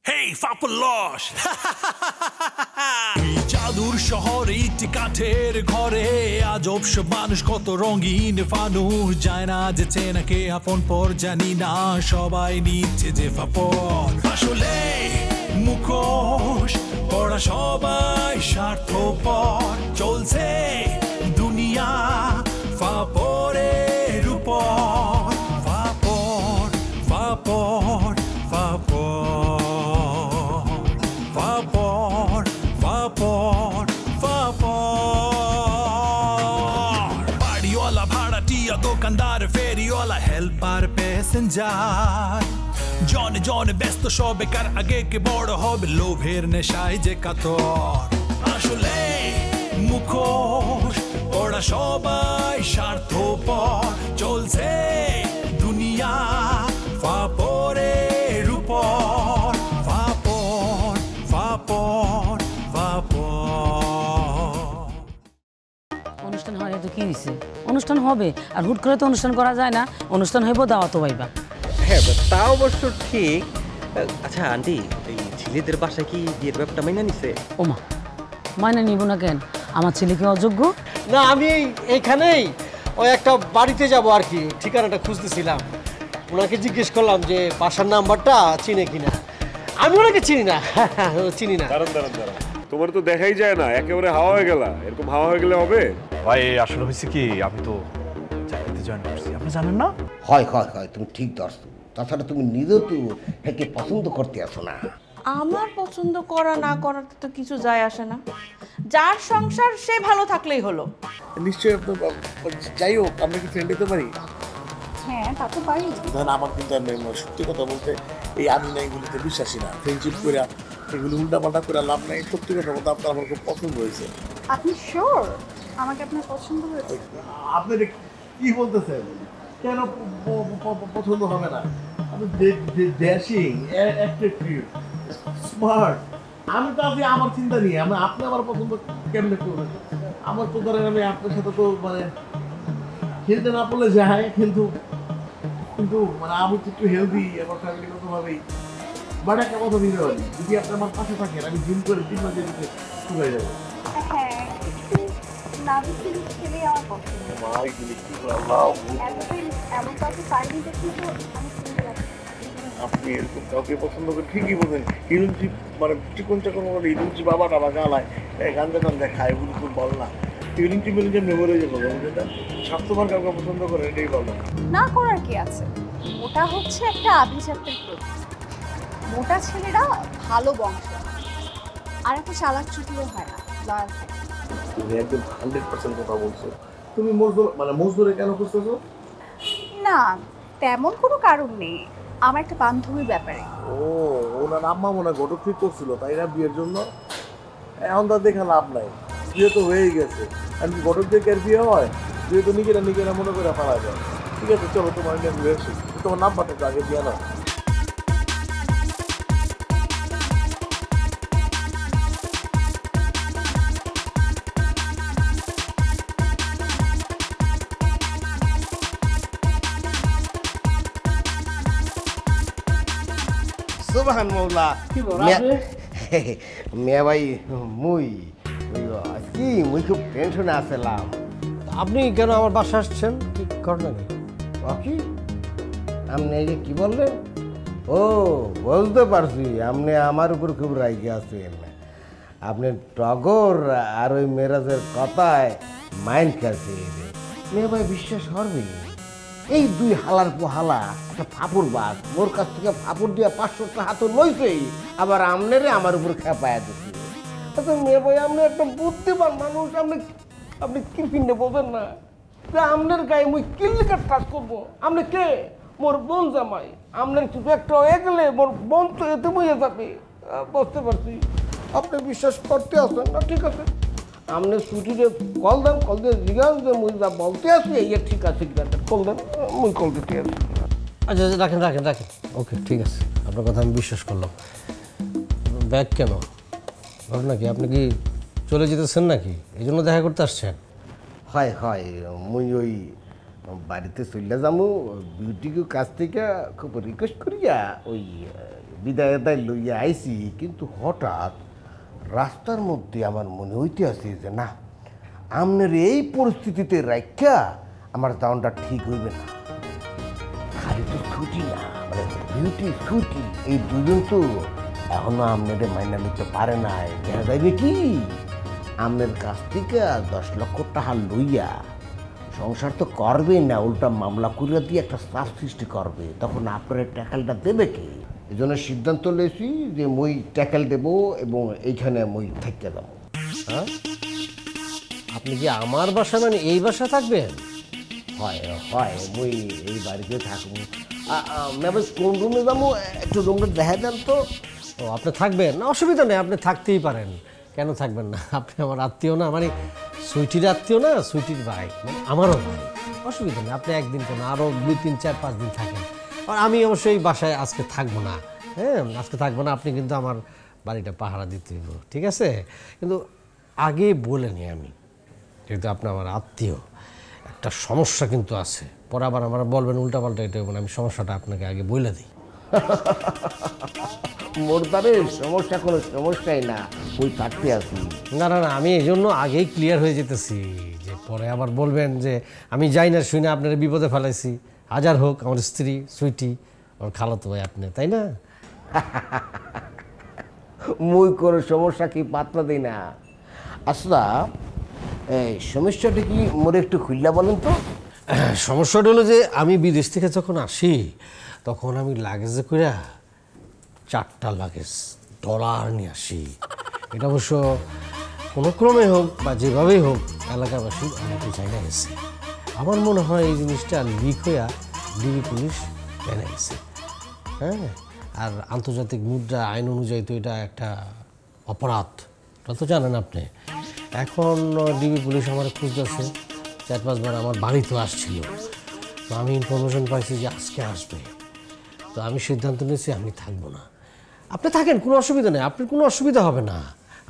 Hey, Fapulosh! জাদুর শহরে ইট কাঠের ঘরে আজব সব মানুষ কত রঙিন ফানুষ যায় না যে চেনাকে আপন পর জানি না সবাই নিচ্ছে যে ফাপর আসলে মুখোশ পড়া সবাই স্বার্থপর চলছে দুনিয়া ফাপরের উপর ফাপর ফাপর ফাপর দোকানদার ফেরিওয়ালা হেল্পার প্যাসেঞ্জার জনে জনে ব্যস্ত সব বেকার আগে কে বড় হবে লোভের নেশায় যে কাতর আসলে মুখোশ ওরা সবাই স্বার্থপর চলছে দুনিয়া ফাপরের উপর ফাপর ফাপর ফাপর অনুষ্ঠান হয় তো কি হয়েছে অনুষ্ঠান হবে আর হুট করে তো অনুষ্ঠান করা যায় না অনুষ্ঠান হইব দাওয়াত পাইবা হ্যাঁ তা অবশ্য ঠিক আচ্ছা আন্টি এই ছেলেদের বাসায় কি বিয়ের ব্যাপারটা মাইনা নিছে ওমা মাইনা নিব না কেন আমার ছেলে কি অযোগ্য না আমি এইখানেই ওই একটা বাড়িতে যাব আর কি ঠিকানাটা খুঁজতেছিলাম ওনাকে জিজ্ঞেস করলাম যে বাসার নাম্বারটা চিনে কিনা আমি ওনাকে চিনি না চিনি না দাঁড়ান তোমার তো দেখাই যায় না একেবারে হাওয়া হয়ে গেল এরকম হাওয়া হয়ে গেলে হবে ভাই আসলে হয়েছে কি আমি তো চাকরিতে জয়েন করছি আপনি জানেন না হয় হয় হয় তুমি ঠিক ধরছো তাছাড়া তুমি নিজেও তো একে পছন্দ করতে আসো না আমার পছন্দ করা না করাতে তো কিছু যায় আসে না যার সংসার সে ভালো থাকলেই হলো নিশ্চয়ই আপনার যাই হোক আমরা কি ফ্রেন্ড হতে পারি হ্যাঁ তা তো পারি ধরেন আমার কিন্তু সত্যি কথা বলতে এই আমি না এগুলিতে বিশ্বাসী না ফ্রেন্ডশিপ করে এগুলো উল্টাপাল্টা করে লাভ নাই সত্যি কথা বলতে আপনার আমার খুব পছন্দ হয়েছে আপনি শিওর আমাকে আপনার পছন্দ হয়েছে আপনি কি বলতেছেন কেন পছন্দ হবে না আপনি ড্যাশিং অ্যাট্রাক্টিভ স্মার্ট আমি তো আছি আমার চিন্তা নিয়ে আপনি আমার পছন্দ কেমনে করবেন আমার তো ধরেন আমি আপনার সাথে তো মানে খেলতে না পড়লে যায় কিন্তু মানে আমি তো একটু হেলদি আমার ফ্যামিলিগতভাবেই বাট একটা কথা দিতে পারি যদি আপনি আমার পাশে থাকেন আমি জিম করে 3 মাসে দিতে শুকাই যাবো আপনি এরকম কাউকে পছন্দ করে ঠিকই বলবেন হিরুঞ্চি মানে চিকন চাকন বলে হিরুঞ্চি বাবা টাবা গালায় গান্দা টান্দা খায় এগুলো খুব বল না হিরুঞ্চি বলে যে মেমোরি যাবো যেটা স্বাস্থ্যবান কাউকে পছন্দ করে এটাই বল না করার কি আছে ওটা হচ্ছে একটা আভিজাত্যের প্রতীক মোটা ছেলেরা ভালো বংশ আর একটা চালাক চুটিও হয় না লয়াল থাকে তুমি একদম 100% কথা বলছো তুমি মজদুরে কেন খুঁজতেছো না তেমন কোনো কারণ নেই আমার একটা বান্ধবীর ব্যাপারে ও ওনার আম্মা মনে ঘটক ঠিক করছিল তাই না বিয়ের জন্য এখন তার দেখা লাভ নাই বিয়ে তো হয়েই গেছে এমনি ঘটক দিয়ে আর বিয়ে হয় বিয়ে তো নিজেরা মনে করে ফেলা যায় ঠিক আছে চলো তোমার নিয়ে ঘুরে আসি তোমার নাম্বারটা একটু আগে দিয়ে নাও সুবহান মৌলা মিয়া ভাই মুই কি মুই খুব টেনশনে আসলাম আপনি কেন আমার বাসা আসছেন কি ঘটনা নেই কি আপনি এই যে কি বললেন ও বুঝতে পারছি আপনি আমার উপর খুব রাইগে আছেন আপনি টগর আর ওই মেরাজের কথায় মাইন্ড খাচ্ছে মেয়ে ভাই বিশ্বাস করবে এই দুই হালার পোহালা একটা ফাপুর বাস ওর কাছ থেকে ফাপুর দিয়ে 500 টাকা হাতে লইছেই আবার আমনেরে আমার উপর খেপায়া দিচ্ছে আচ্ছা মেয়ে ভাই আপনি একটা বুদ্ধিমান মানুষ আপনি কি পিন্ডে বলবেন না যে আপনার গায়ে মুই কিল্লিকার কাজ করবো আপনি কে মোর বোন জামাই আপনার কিছু একটা হয়ে গেলে মোর বোন তো এতে বইয়ে যাবে বুঝতে পারছি আপনি বিশ্বাস করতে আসেন না ঠিক আছে আপনি ছুটিতে কল দেন কল দিয়ে জিজ্ঞাসা যে মুই যা বলতে আসি এই ঠিক আছে কিনা কল দেন মুই কল দিতে আসি আচ্ছা রাখেন ওকে ঠিক আছে আপনার কথা আমি বিশ্বাস করলাম ব্যাগ কেন ঘটনা কি আপনি কি চলে যেতেছেন নাকি এই জন্য দেখা করতে আসছেন হয় মুই ওই বাড়িতে চলে যাবো বিউটিকে কাছ থেকে খুব রিকোয়েস্ট করিয়া ওই বিদায় লইয়া আইছি, কিন্তু হঠাৎ রাস্তার মধ্যে আমার মনে হইতে আছে যে না, আপনার এই পরিস্থিতিতে রাখা আমার যাওয়াটা ঠিক হইবে না। খালি তো ছুটি না, মানে বিউটি ছুটি, এই দুজন তো এখনো আপনাদের মাইনা নিতে পারে নাই। দেখা যাইবে কি আপনার কাছ থেকে 10 লক্ষ টাকা লইয়া সংসার তো করবেই না, উল্টা মামলা করিয়া দিয়ে একটা চাপ সৃষ্টি করবে, তখন আপনার ট্যাকেলটা দেবে কি? এই জন্য সিদ্ধান্ত লেছি যে মই ট্যাকেল দেব এবং এইখানে মই থাকতে যাবো। হ্যাঁ, আপনি কি আমার বাসা মানে এই বাসা থাকবেন? হয় হয়, মই এই বাড়িতে থাকবো। ম্যাম কোন রুমে যাবো, একটু রুমটা দেখা দেন তো। ও, আপনি থাকবেন না, অসুবিধা নেই, আপনি থাকতেই পারেন। কেন থাকবেন না? আপনি আমার আত্মীয় না, মানে সুইটির আত্মীয় না, সুইটির ভাই, মানে আমারও ভাই। অসুবিধা নেই, আপনি একদিন কেন, আরও 2, 3, 4, 5 দিন থাকেন। আর আমি অবশ্যই বাসায় আজকে থাকবো না। হ্যাঁ, আজকে থাকবো না, আপনি কিন্তু আমার বাড়িটা পাহারা দিতে হইব, ঠিক আছে? কিন্তু আগে বলে নিই আমি, যেহেতু আপনি আমার আত্মীয়, একটা সমস্যা কিন্তু আছে। পরে আবার আমার বলবেন উল্টাপাল্টা, এটা হইব না। আমি সমস্যাটা আপনাকে আগে বলে দিই। মোর দ্বারে সমস্যা কোনো সমস্যাই না, ওই থাকতে আসি। না না না, আমি এই জন্য আগেই ক্লিয়ার হয়ে যেতেছি, যে পরে আবার বলবেন যে আমি যাই না শুনে আপনার বিপদে ফেলাইছি। হাজার হোক আমার স্ত্রী সুইটি, আমার খালাতো ভাই আপনি, তাই না? মুই কোনো সমস্যা কি পাত্তা দিই না। আচ্ছা, এই সমস্যাটা কি মোরে একটু খুললা বলেন তো। সমস্যাটা হলো যে আমি বিদেশ থেকে যখন আসি তখন আমি লাগেজে করে 4টা লাগেজ ডলার নিয়ে আসি। এটা অবশ্য কোনো ক্রমে হোক বা যেভাবেই হোক এলাকাবাসী অনেকে জানা গেছে। আমার মনে হয় এই জিনিসটা লিক হইয়া ডিবি পুলিশ জেনে গেছে। হ্যাঁ, আর আন্তর্জাতিক মুদ্রা আইন অনুযায়ী তো এটা একটা অপরাধ, এটা তো জানেন আপনি। এখন ডিবি পুলিশ আমার খুঁজতেছে, 4-5 বার আমার বাড়িতেও আসছিল। তো আমি ইনফরমেশন পাইছি যে আজকে আসবে। তো আমি সিদ্ধান্ত নিয়েছি আমি থাকবো না। আপনি থাকেন, কোনো অসুবিধা নেই, আপনার কোনো অসুবিধা হবে না।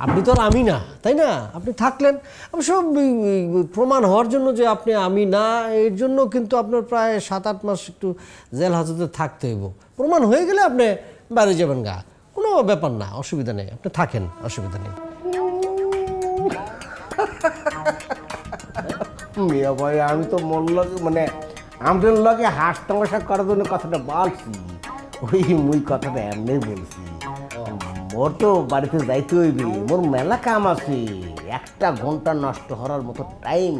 আপনি তো আর আমি না, তাই না? আপনি থাকলেন। অবশ্য প্রমাণ হওয়ার জন্য যে আপনি আমি না, এর জন্য কিন্তু আপনার প্রায় 7-8 মাস একটু জেল হাজতে থাকতে হইব। প্রমাণ হয়ে গেলে আপনি বাড়ি যাবেন গা, কোনো ব্যাপার না, অসুবিধা নেই। আপনি থাকেন, অসুবিধা নেই। মিয়া ভাই, আমি তো মন লাগে, মানে আমাদের লগে হাস তামাশা করার জন্য কথাটা বলছি, ওই মুই কথাটা এমনি বলছি। মোর তো বাড়িতে যাইতে হইবে, মোর মেলা কাম আছে, 1টা ঘন্টা নষ্ট হওয়ার মতো টাইম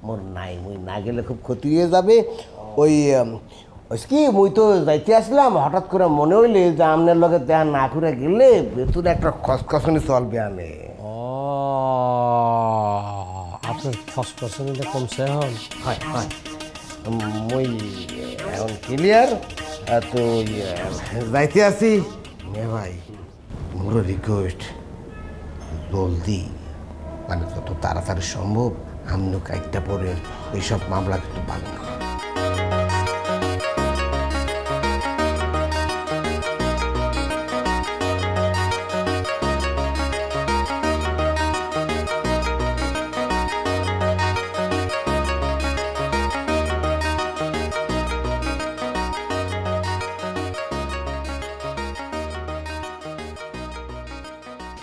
মোর নাই। মুই না গেলে খুব ক্ষতি হয়ে যাবে। ওই কি মুই তো যাইতে আসলাম, হঠাৎ করে মনে হইলে যে আপনার লগে দেখা না করে গেলে ভেতরে একটা খসখসনি চলবে। আমি আপনার খসখসনিটা কমছে এখন? হয় হয়, মই এখন ক্লিয়ার। তো যাইতে আসি। ভাই, মোর রিকোয়েস্ট, জলদি, মানে যত তাড়াতাড়ি সম্ভব আমনু কাইটটা পরে এইসব মামলা কিন্তু ভালো না।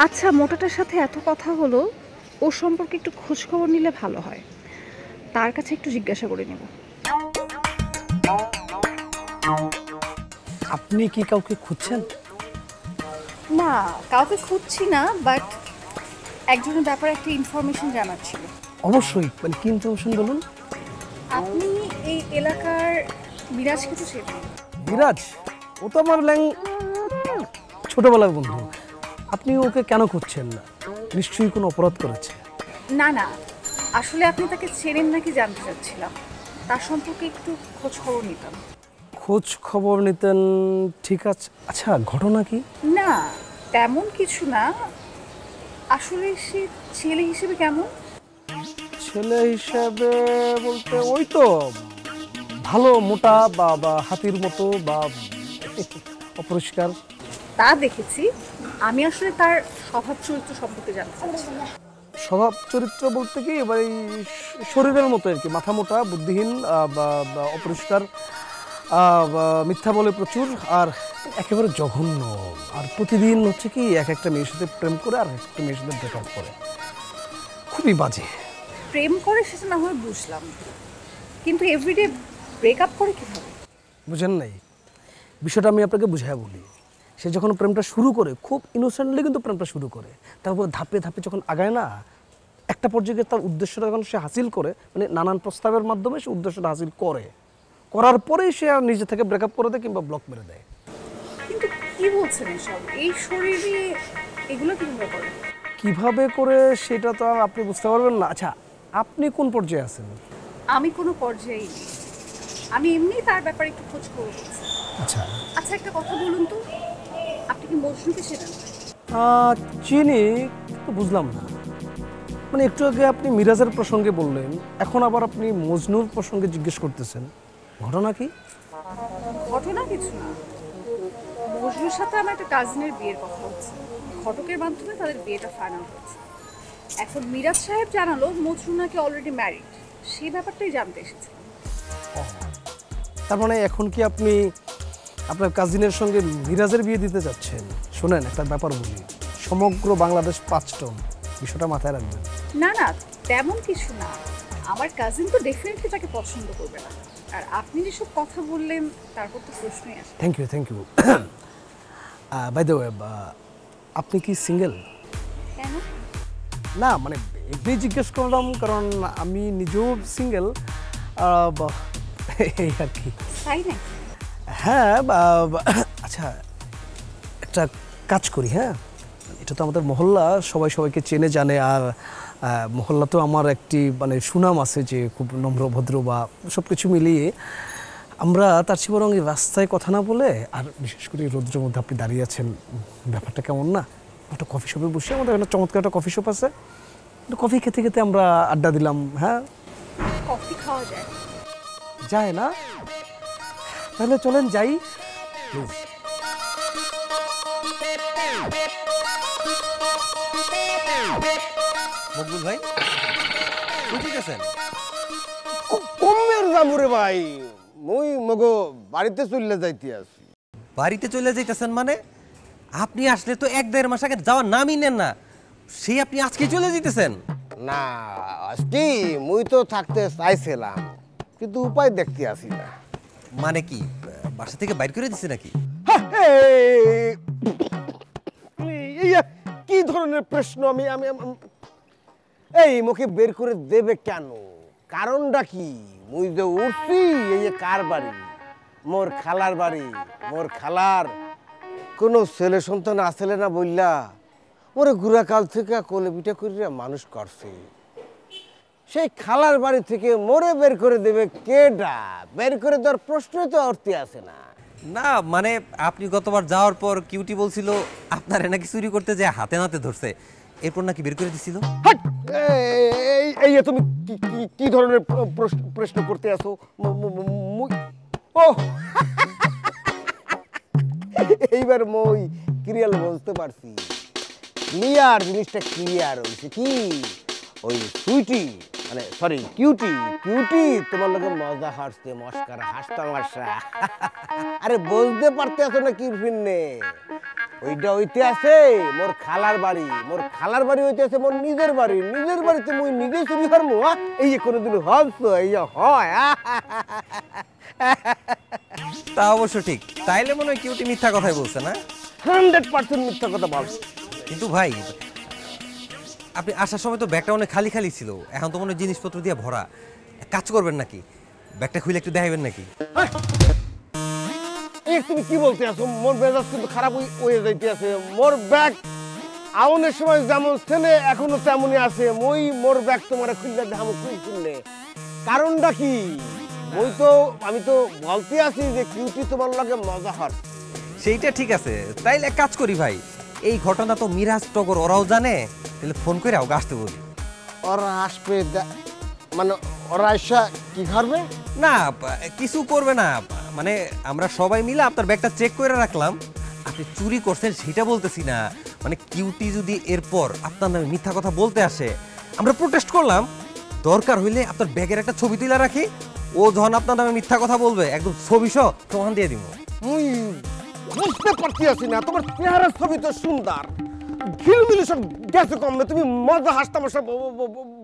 আচ্ছা, মোটাটার সাথে এত কথা হলো, ওর সম্পর্কে একটু খোঁজ খবর নিলে ভালো হয়। তার কাছে একটু জিজ্ঞাসা করে নেব। আপনি কি কাউকে খুঁজছেন? না, কাউকে খুঁজছি না, বাট একজনের ব্যাপারে একটা ইনফরমেশন জানার ছিল। অবশ্যই, মানে কি ইনফরমেশন বলুন। আপনি এই এলাকার মিরাজকে তো চেনেন? বিরাজ? ও তো আমার ছোটবেলার বন্ধু। আপনি ওকে কেন খুঁজছেন না? নিশ্চয়ই কোনো অপরাধ করেছে। না না, আসলে আপনি তাকে চেনেন নাকি জানতে চাচ্ছিলাম, তার সম্পর্কে একটু খোঁজ খবর নিতাম। খোঁজ খবর নিতেন, ঠিক আছে। আচ্ছা, ঘটনা কি? না, তেমন কিছু না। আসলে সে ছেলে হিসেবে কেমন? ছেলে হিসেবে বলতে ওই তো ভালো, মোটা বা হাতির মতো বা অপরিষ্কার। তা দেখেছি, আমি আসলে তার স্বভাব চরিত্র সম্পর্কে জানতে চাচ্ছি। স্বভাব চরিত্র বলতে কি, এবার এই শরীরের মতো আর কি, মাথা মোটা, বুদ্ধিহীন বা অপরিষ্কার, মিথ্যা বলে প্রচুর, আর একেবারে জঘন্য। আর প্রতিদিন হচ্ছে কি এক একটা মেয়ের সাথে প্রেম করে আর একটা মেয়ের সাথে ব্রেকআপ করে, খুবই বাজে। প্রেম করে সেটা না হয় বুঝলাম, কিন্তু এভরিডে ব্রেকআপ করে কিভাবে? বুঝেন নাই বিষয়টা, আমি আপনাকে বুঝাই বলি। সে যখন প্রেমটা শুরু করে খুব ইনোসেন্টলি কিন্তু প্রেমটা শুরু করে, তারপর ধাপে ধাপে যখন আগায় না, একটা পর্যায়ে তার উদ্দেশ্যটা যখন সে হাসিল করে, মানে নানান প্রস্তাবের মাধ্যমে সে উদ্দেশ্যটা হাসিল করে, করার পরেই সে আর নিজে থেকে ব্রেকআপ করে দেয় কিংবা ব্লক মেরে দেয়। কিন্তু কি বলছেন এসব? এই শরীরে এগুলো কিভাবে করে? কিভাবে করে সেটা তো আপনি বুঝতে পারবেন না। আচ্ছা, আপনি কোন পর্যায়ে আছেন? আমি কোনো পর্যায়েই নেই, আমি এমনি তার ব্যাপারে একটু খোঁজ খবর করছি। আচ্ছা আচ্ছা, একটা কথা বলুন তো, আপনি কি মজনুকে চেনেন? চিনি, কিন্তু বুঝলাম না। মানে একটু আগে আপনি মিরাজের প্রসঙ্গে বললেন, এখন আবার আপনি মজনুর প্রসঙ্গে জিজ্ঞেস করতেছেন, ঘটনা কি? ঘটনা কিছু না, মজনুর সাথে আমার একটা কাজিনের বিয়ের কথা হচ্ছে, ঘটকের মাধ্যমে তাদের বিয়েটা ফাইনাল হয়েছে। এখন মিরাজ সাহেব জানালো মজনু নাকি অলরেডি ম্যারিড, সেই ব্যাপারটাই জানতে এসেছিলাম। তার মানে এখন কি আপনি আপনার কাজিনের সঙ্গে মিরাজের বিয়ে দিতে যাচ্ছেন? শোনেন, একটা ব্যাপার বলি, সমগ্র বাংলাদেশ 5 টন, বিষয়টা মাথায় রাখবেন। না না, তেমন কিছু না, আমার কাজিন তো ডেফিনেটলি তাকে পছন্দ করবে না, আর আপনি যেসব কথা বললেন তারপর তো প্রশ্নই আসে। Thank you. By the way, আপনি কি সিঙ্গেল? কেন? না মানে এমনি জিজ্ঞেস করলাম, কারণ আমি নিজেও সিঙ্গেল, এই আর কি। তাই নাকি? হ্যাঁ, আচ্ছা একটা কাজ করি। হ্যাঁ, এটা তো আমাদের মহল্লা, সবাই সবাইকে চেনে জানে, আর মহল্লা তো আমার একটি মানে সুনাম আছে যে খুব নম্র ভদ্র বা সব কিছু মিলিয়ে। আমরা তার চেয়ে বরং রাস্তায় কথা না বলে, আর বিশেষ করে রৌদ্রের মধ্যে আপনি দাঁড়িয়ে আছেন, ব্যাপারটা কেমন না, একটা কফি শপে বসে, আমাদের একটা চমৎকার একটা কফি শপ আছে, একটু কফি খেতে খেতে আমরা আড্ডা দিলাম। হ্যাঁ, কফি খাওয়া যায়? যায় না? তাহলে চলেন যাই প্লিজ। মকবুল ভাই ঠিক আছেন? কমের জামুরে ভাই, মুই মগো বাড়িতে চলে যাইতে আছি। বাড়িতে চলে যাইতেছেন মানে? আপনি আসলে তো 1-1.5 মাস আগে যাওয়ার নামই নেন না, সেই আপনি আজকে চলে যেতেছেন? না আজকে মুই তো থাকতে চাইছিলাম, কিন্তু উপায় দেখতে আসি না। মানে কি বাসা থেকে বাইর করে দিছে নাকি? কি ধরনের প্রশ্ন? আমি এই মুখে বের করে দেবে কেন? কারণটা কি? মুই যে উঠছি, এই যে কার বাড়ি? মোর খালার বাড়ি। মোর খালার কোনো ছেলে সন্তান আসলে না বললা মোরে গুড়া কাল থেকে কোলে পিঠা করিয়া মানুষ করছে। সেই খালার বাড়ি থেকে মোরে বের করে দেবে কেডা? বের করে দেওয়ার প্রশ্নই তো অর্থে আসে না। না মানে আপনি গতবার যাওয়ার পর কিউটি বলছিল আপনার নাকি চুরি করতে যে হাতে নাতে ধরছে, এরপর নাকি বের করে দিছিল। এই তুমি কি ধরনের প্রশ্ন করতে আসো? ও এইবার মই ক্লিয়ার বুঝতে পারছি। ক্লিয়ার জিনিসটা ক্লিয়ার হয়েছে কি, ওই সুইটি মানে সরি কিউটি তোমার লোকে মজা হাসছে, মস্কারা হাসতামাশা। আরে বুঝতে পারতে আছো না কি ফিরনে? ওইটা হইতে আছে মোর খালার বাড়ি, মোর খালার বাড়ি হইতে আছে মোর নিজের বাড়ি। নিজের বাড়িতে মুই নিজে চুরি করবো? এই যে কোনোদিন হবছো? এই যে হয়। তা অবশ্য ঠিক, তাইলে মনে হয় কিউটি মিথ্যা কথাই বলছে না? 100% মিথ্যা কথা বলছে। কিন্তু ভাই আপনি আসার সময় তো ব্যাগটা অনেক খালি খালি ছিল, এখন তো মনে হয় জিনিসপত্র দিয়ে ভরা। কাজ করবেন নাকি, ব্যাগটা খুলে একটু দেখাবেন নাকি? তুমি কি বলতে আছো? মোর মেজাজ কিন্তু খারাপ হয়ে যাইতে আছে। মোর ব্যাগ আউনের সময় যেমন ছেলে এখনো তেমনই আছে। মই মোর ব্যাগ তোমার খুললে দেখাবো খুললে। কারণটা কি? আমি তো বলতে আছি যে কিউটি তোমার লাগে মজা হয়। সেইটা ঠিক আছে, তাইলে এক কাজ করি ভাই, এই ঘটনা তো মিরাজ টগর ওরাও জানে, তাহলে ফোন করে ওকে আসতে বলি। ওরা আসবে মানে ওরা এসে কি করবে? না কিছু করবে না, মানে আমরা সবাই মিলে আপনার ব্যাগটা চেক করে রাখলাম, আপনি চুরি করছেন সেটা বলতেছি না। মানে কিউটি যদি এরপর আপনার নামে মিথ্যা কথা বলতে আসে, আমরা প্রোটেস্ট করলাম, দরকার হইলে আপনার ব্যাগের একটা ছবি তুলে রাখি, ও যখন আপনার নামে মিথ্যা কথা বলবে একদম ছবিসহ প্রমাণ দিয়ে দিব। মুই বুঝতে পারতেছি না, তোমার চেহারার ছবি তো সুন্দর, ঝিলমিলি সব গেছে কমবে, তুমি মজা হাসতামশা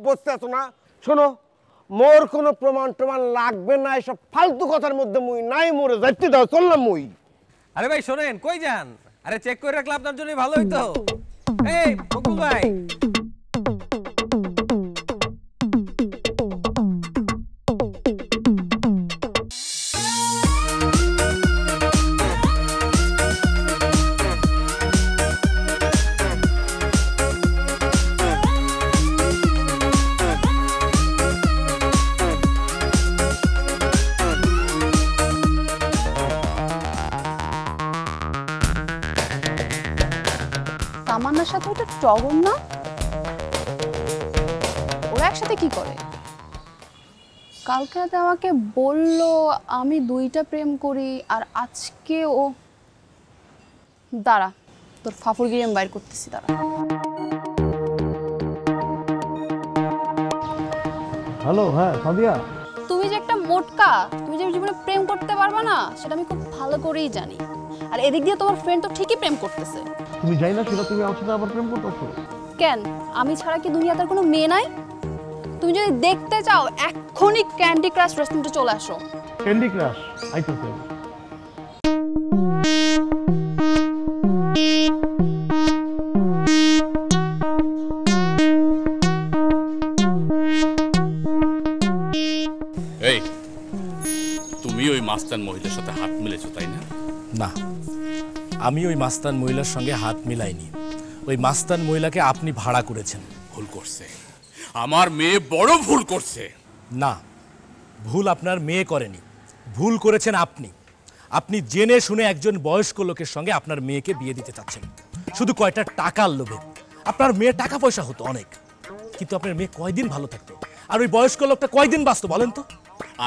বসতে আছো না। শোনো, মোর কোনো প্রমাণ লাগবে না, এসব ফালতু কথার মধ্যে মুই নাই, মোরে যাইতে দাও, চললাম মুই। আরে ভাই শোনেন, কই যান? আরে চেক করে রাখলে আপনার জন্য ভালো হইতো। এই বকুল ভাই, তামান্নার সাথে ওটা টগর না? ওরা একসাথে কি করে? কালকে রাতে আমাকে বললো আমি 2টা প্রেম করি, আর আজকে ও দাঁড়া, তোর ফাফুরগিরি আমি বাইর করতেছি, দাঁড়া। হ্যালো, হ্যাঁ সাদিয়া। তুমি যে একটা মোটকা, তুমি যে জীবনে প্রেম করতে পারবে না সেটা আমি খুব ভালো করেই জানি। আর এদিক দিয়ে তোমার ফ্রেন্ড তো ঠিকই প্রেম করতেছে। তুমি যাই না সেটা, তুমি আমার সাথে আবার প্রেম করতেছো কেন? আমি ছাড়া কি দুনিয়াতে কোনো মেয়ে নাই? তুমি যদি দেখতে চাও এক্ষুনি ক্যান্ডি ক্রাশ রেস্টুরেন্টে চলে আসো। ক্যান্ডি ক্রাশ আইতেছে। এই তুমি ওই মাস্তান মহিলার সাথে হাত মিলেছো তাই না? না, আমি ওই মাস্তান মহিলার সঙ্গে হাত মিলাইনি। ওই মাস্তান মহিলাকে আপনি ভাড়া করেছেন। ভুল করছে, আমার মেয়ে বড় ভুল করছে। না, ভুল আপনার মেয়ে করেনি, ভুল করেছেন আপনি। আপনি জেনে শুনে একজন বয়স্ক লোকের সঙ্গে আপনার মেয়েকে বিয়ে দিতে চাচ্ছেন শুধু কয়টা টাকার লোভে। আপনার মেয়ে টাকা পয়সা হতো অনেক, কিন্তু আপনার মেয়ে কয়দিন ভালো থাকতো? আর ওই বয়স্ক লোকটা কয়দিন বাঁচতো বলেন তো?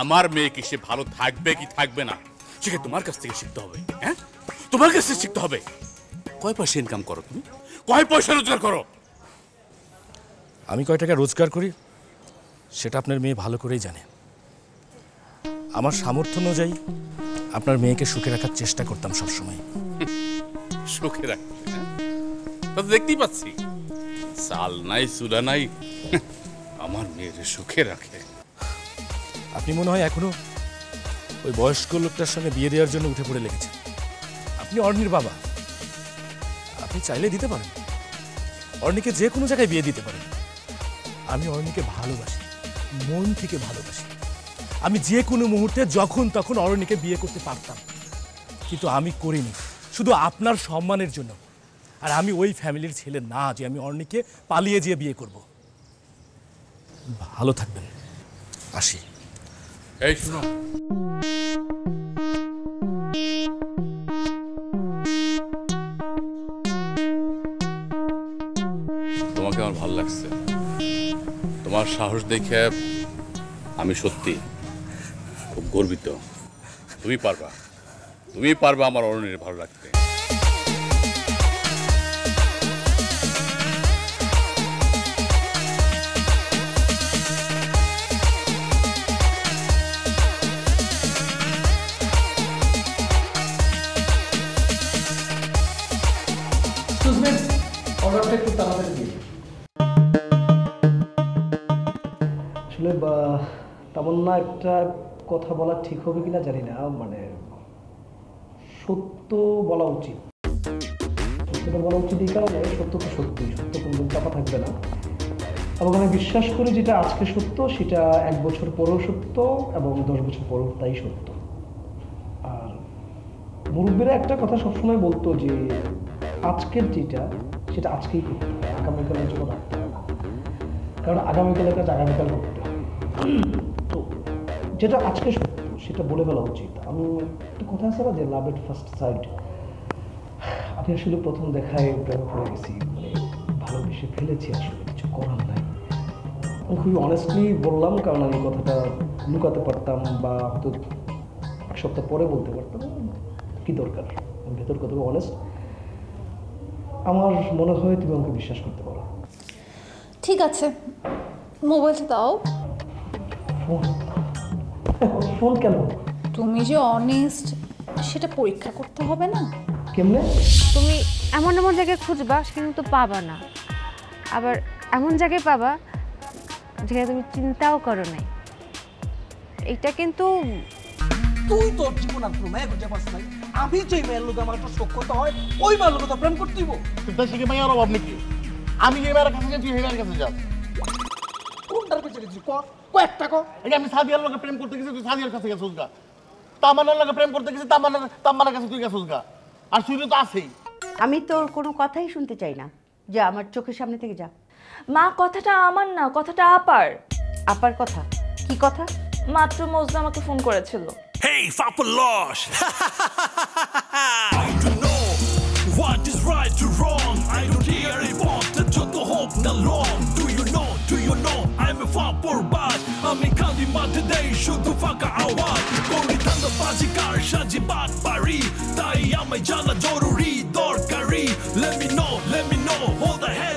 আমার মেয়ে কি সে ভালো থাকবে কি থাকবে না সেটা তোমার কাছ থেকে শিখতে হবে। হ্যাঁ, তোমার কাছ থেকে শিখতে হবে। কয় পয়সা ইনকাম করো তুমি? কয় পয়সা রোজগার করো? আমি কয় টাকা রোজগার করি সেটা আপনার মেয়ে ভালো করেই জানে। আমার সামর্থ্য অনুযায়ী আপনার মেয়েকে সুখে রাখার চেষ্টা করতাম সবসময়। সুখে রাখতে? তা তো দেখতেই পাচ্ছি, চাল নাই চুলা নাই, আমার মেয়ের সুখে রাখে। আপনি মনে হয় এখনো ওই বয়স্ক লোকটার সঙ্গে বিয়ে দেওয়ার জন্য উঠে পড়ে লেগেছেন। আপনি অর্ণির বাবা, আপনি চাইলে দিতে পারেন, অর্ণিকে যে কোনো জায়গায় বিয়ে দিতে পারেন। আমি অর্ণিকে ভালোবাসি, মন থেকে ভালোবাসি। আমি যে কোনো মুহূর্তে যখন তখন অর্ণিকে বিয়ে করতে পারতাম, কিন্তু আমি করিনি শুধু আপনার সম্মানের জন্য। আর আমি ওই ফ্যামিলির ছেলে না যে আমি অর্ণিকে পালিয়ে যেয়ে বিয়ে করব। ভালো থাকবেন, আসি। এই শুনো, তোমাকে আমার ভালো লাগছে। তোমার সাহস দেখে আমি সত্যি খুব গর্বিত। তুমি পারবা আমার অরণ্যের ভালো রাখতে। অর্ডারটা একটু তাড়াতাড়ি দিন। আসলে তামান্না একটা কথা বলা ঠিক হবে কিনা জানি না, মানে সত্য বলা উচিত। সত্যটা বলা উচিত এই কারণে, সত্য তো সত্যি, সত্য কোনদিন চাপা থাকবে না। এবং আমি বিশ্বাস করি যেটা আজকে সত্য সেটা 1 বছর পরেও সত্য এবং 10 বছর পরেও তাই সত্য। আর মুরব্বীরা একটা কথা সবসময় বলতো যে আজকের যেটা সেটা আজকেই করতে হবে, আগামীকালের জন্য রাখতে হবে না, কারণ আগামীকালের কাজ আগামীকাল করতে হবে। তো যেটা আজকে সত্য সেটা বলে ফেলা উচিত। আমি একটা কথা আছে না যে লাভ এট ফার্স্ট সাইট, আমি আসলে প্রথম দেখায় প্রেমে পড়ে গেছি, মানে ভালোবেসে ফেলেছি, আসলে কিছু করার নাই। আমি খুবই অনেস্টলি বললাম, কারণ আমি কথাটা লুকাতে পারতাম বা হয়তো 1 সপ্তাহ পরে বলতে পারতাম, কি দরকার, আমি ভেতর কথা অনেস্ট। আমার মনে হয় তুমি আমাকে বিশ্বাস করতে পারো। ঠিক আছে, মোবাইলটা দাও। ফোন কেন? তুমি যে অনেস্ট সেটা পরীক্ষা করতে হবে না? কেমনে? তুমি এমন এমন জায়গায় খুঁজবা কিন্তু পাবা না, আবার এমন জায়গায় পাবা যেখানে তুমি চিন্তাও করো নাই। এটা কিন্তু তুই তোর জীবন আর কোনো মেয়ে খুঁজে পাস নাই। আমি যেই মেয়ের লোক আমার একটা শোক করতে হয় ওই মেয়ের লোক তো প্রেম করতে দিব। তা সে কি মাইয়ার অভাব নাকি? আমি যে মেয়ের কাছে যাচ্ছি সেই মেয়ের কাছে যাস। কোনটার পেছনে গেছিস? কয়েকটা কো। এই আমি সাদিয়ার লোকে প্রেম করতে গেছি, তুই সাদিয়ার কাছে গেছিস গা। তামান্নার লোকে প্রেম করতে গেছি, তামান্নার কাছে তুই গেছিস গা। আর সুইলে তো আছেই। আমি তোর কোনো কথাই শুনতে চাই না, যা আমার চোখের সামনে থেকে যা। মা কথাটা আমার না, কথাটা আপার। আপার কথা? কি কথা? মাত্র মজনু আমাকে ফোন করেছিল। Hey, Fapalos! I don't know what is right or wrong. I don't hear a want that you to hope the long. Do you know I'm a Fapor bad. I'm a candy man today, shoot the fuck out. Gori Tanda Pazikar, Shaji Bak Pari. Tai am a Jana Doruri, Dorkari. Let me know, hold the head.